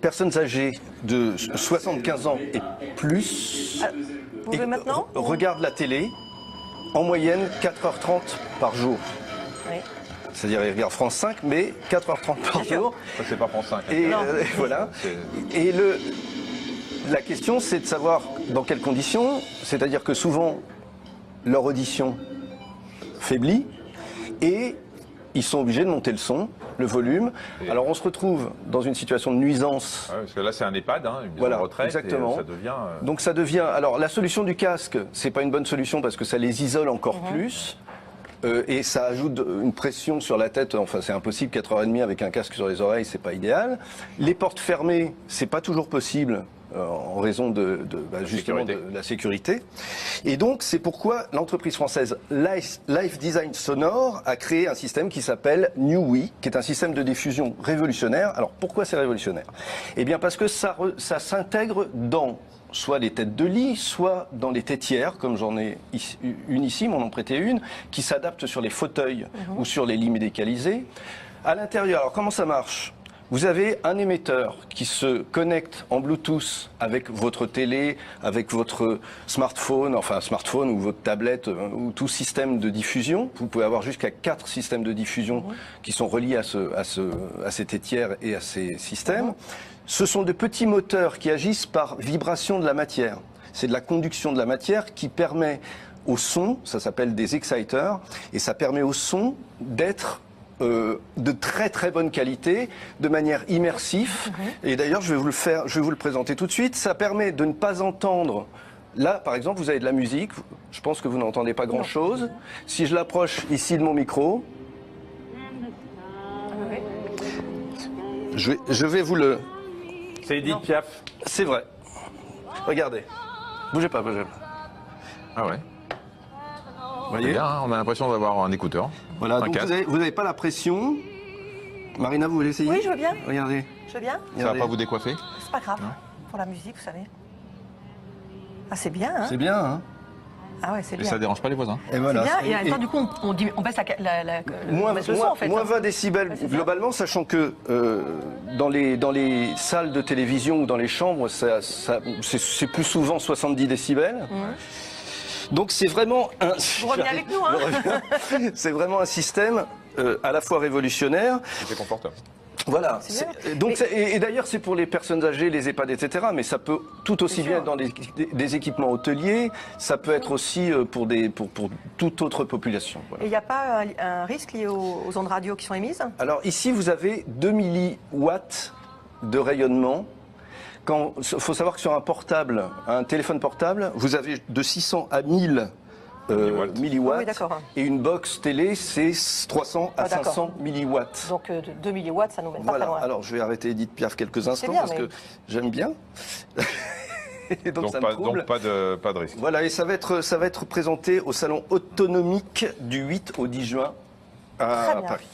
personnes âgées de 75 ans et plus Vous pouvez maintenant regardent la télé en moyenne 4h30 par jour. Oui. C'est-à-dire, ils regardent France 5, mais 4h30 par jour. Ça, c'est pas France 5. Et voilà. Et la question, c'est de savoir dans quelles conditions. C'est-à-dire que souvent, leur audition faiblit et ils sont obligés de monter le son, le volume. Alors on se retrouve dans une situation de nuisance. Ouais, parce que là, c'est un EHPAD, une maison Voilà, de retraite. exactement. Et ça devient. Donc ça devient. Alors la solution du casque, c'est pas une bonne solution parce que ça les isole encore plus. Et ça ajoute une pression sur la tête. Enfin, c'est impossible. 4h30 avec un casque sur les oreilles, c'est pas idéal. Les portes fermées, c'est pas toujours possible en raison justement de la sécurité. Et donc, c'est pourquoi l'entreprise française Life Design Sonore a créé un système qui s'appelle NewWe, qui est un système de diffusion révolutionnaire. Alors, pourquoi c'est révolutionnaire? Eh bien, parce que ça s'intègre dans soit les têtes de lit, soit dans les tétières, comme j'en ai une ici, m'en ont prêté une, qui s'adapte sur les fauteuils ou sur les lits médicalisés. À l'intérieur, alors comment ça marche? Vous avez un émetteur qui se connecte en Bluetooth avec votre télé, avec votre smartphone, enfin smartphone ou votre tablette ou tout système de diffusion. Vous pouvez avoir jusqu'à 4 systèmes de diffusion qui sont reliés à ces tétières et à ces systèmes. Ce sont de petits moteurs qui agissent par vibration de la matière. C'est de la conduction de la matière qui permet au son, ça s'appelle des exciters, et ça permet au son d'être de très très bonne qualité, de manière immersive. Et d'ailleurs, je vais vous le présenter tout de suite. Ça permet de ne pas entendre. Là, par exemple, vous avez de la musique. Je pense que vous n'entendez pas grand-chose. Si je l'approche ici de mon micro, je vais vous le... C'est Edith Piaf. C'est vrai. Regardez. Bougez pas, bougez pas. Ah ouais. Vous voyez, Bien, hein, on a l'impression d'avoir un écouteur. voilà, Un donc casque. vous n'avez pas la pression. Marina, vous voulez essayer? Oui, je veux bien. Regardez. Je veux bien. Ça va Regardez. pas vous décoiffer? C'est pas grave. Pour la musique, vous savez. Ah, c'est bien, hein? C'est bien, hein? Ah ouais, c'est Et bien. ça dérange pas les voisins? Et voilà. C'est bien. Et en même temps, du coup, on baisse Moins, le son, en fait. moins 20 décibels Ouais, c'est ça. globalement, sachant que dans les salles de télévision ou dans les chambres, c'est plus souvent 70 décibels. Donc c'est vraiment un... Vous revenez avec nous, hein? C'est vraiment un système à la fois révolutionnaire. C'est confortable. Voilà. C'est bien. Donc, et d'ailleurs, c'est pour les personnes âgées, les EHPAD, etc. Mais ça peut tout aussi bien être dans des équipements hôteliers. Ça peut être aussi pour toute autre population. Voilà. Et il n'y a pas un risque lié aux ondes radio qui sont émises? Alors ici, vous avez 2 milliwatts de rayonnement. Il faut savoir que sur un portable, un téléphone portable, vous avez de 600 à 1000 milliwatts. Ah oui, d'accord. Et une box télé, c'est 300 à Ah, d'accord. 500 milliwatts. Donc 2 milliwatts, ça nous mène pas Voilà, très loin. alors je vais arrêter Edith Piaf quelques instants bien, parce mais- que j'aime bien. Et donc, ça me trouble. Donc pas de risque. Voilà, et ça va être présenté au salon autonomique du 8 au 10 juin Très à bien. Paris.